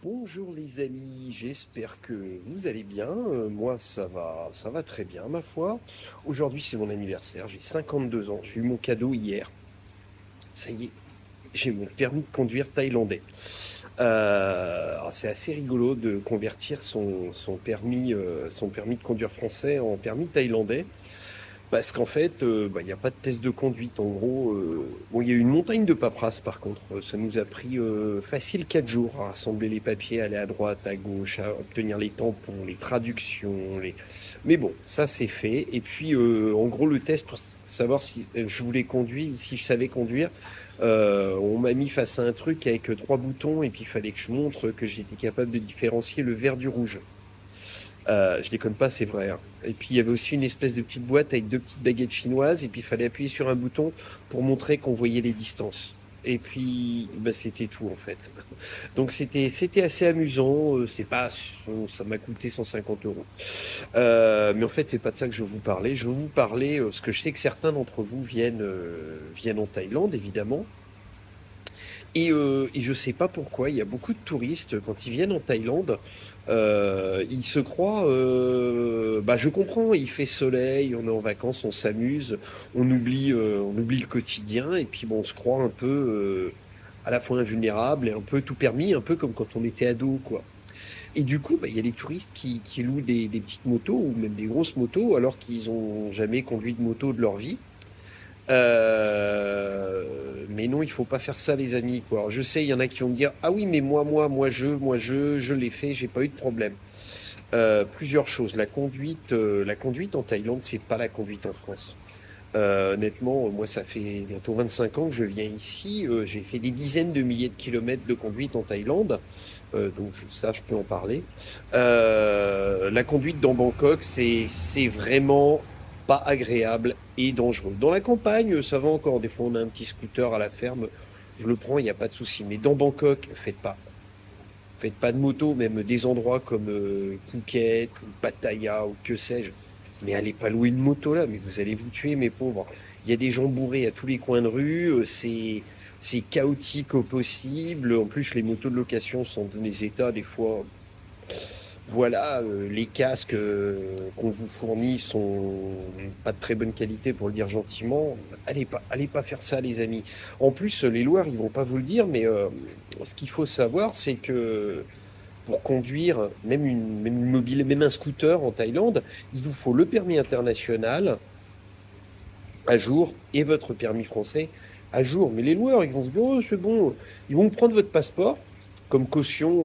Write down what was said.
Bonjour les amis, j'espère que vous allez bien. Moi ça va très bien ma foi. Aujourd'hui c'est mon anniversaire, j'ai 52 ans, j'ai eu mon cadeau hier. Ça y est, j'ai mon permis de conduire thaïlandais. Alors, c'est assez rigolo de convertir son permis de conduire français en permis thaïlandais. Parce qu'en fait, il y a pas de test de conduite. En gros, bon, il y a eu une montagne de paperasse par contre. Ça nous a pris facile 4 jours à rassembler les papiers, aller à droite, à gauche, à obtenir les tampons, les traductions. Mais bon, ça c'est fait. Et puis, en gros, le test pour savoir si je voulais conduire, si je savais conduire, on m'a mis face à un truc avec trois boutons et puis il fallait que je montre que j'étais capable de différencier le vert du rouge. Je déconne pas, c'est vrai, hein. Et puis il y avait aussi une espèce de petite boîte avec deux petites baguettes chinoises, et puis il fallait appuyer sur un bouton pour montrer qu'on voyait les distances. Et puis bah, c'était tout en fait. Donc c'était assez amusant. C'est pas Ça m'a coûté 150 euros. Mais en fait c'est pas de ça que je veux vous parler. Je veux vous parler parce que je sais que certains d'entre vous viennent en Thaïlande évidemment. Et je sais pas pourquoi, il y a beaucoup de touristes, quand ils viennent en Thaïlande, ils se croient, bah, je comprends, il fait soleil, on est en vacances, on s'amuse, on oublie le quotidien et puis bon, on se croit un peu, à la fois invulnérable et un peu tout permis, un peu comme quand on était ado, quoi. Et du coup, bah, il y a les touristes qui louent des petites motos ou même des grosses motos alors qu'ils ont jamais conduit de moto de leur vie. Mais non, il faut pas faire ça, les amis, quoi. Alors, je sais, il y en a qui vont me dire, ah oui, mais je l'ai fait, j'ai pas eu de problème. Plusieurs choses. La conduite en Thaïlande, c'est pas la conduite en France. Honnêtement, moi, ça fait bientôt 25 ans que je viens ici. J'ai fait des dizaines de milliers de kilomètres de conduite en Thaïlande. Ça, je peux en parler. La conduite dans Bangkok, c'est vraiment pas agréable et dangereux. Dans la campagne, ça va encore. Des fois, on a un petit scooter à la ferme. Je le prends, il n'y a pas de souci. Mais dans Bangkok, faites pas. Faites pas de moto, même des endroits comme Phuket ou Pattaya ou que sais-je. Mais allez pas louer une moto là, mais vous allez vous tuer, mes pauvres. Il y a des gens bourrés à tous les coins de rue, c'est chaotique au possible. En plus, les motos de location sont dans des états des fois. Voilà, les casques qu'on vous fournit sont pas de très bonne qualité pour le dire gentiment. Allez pas faire ça, les amis. En plus, les loueurs, ils vont pas vous le dire, mais ce qu'il faut savoir, c'est que pour conduire même une mobile, même un scooter en Thaïlande, il vous faut le permis international à jour et votre permis français à jour. Mais les loueurs, ils vont vous dire, oh, c'est bon, ils vont vous prendre votre passeport comme caution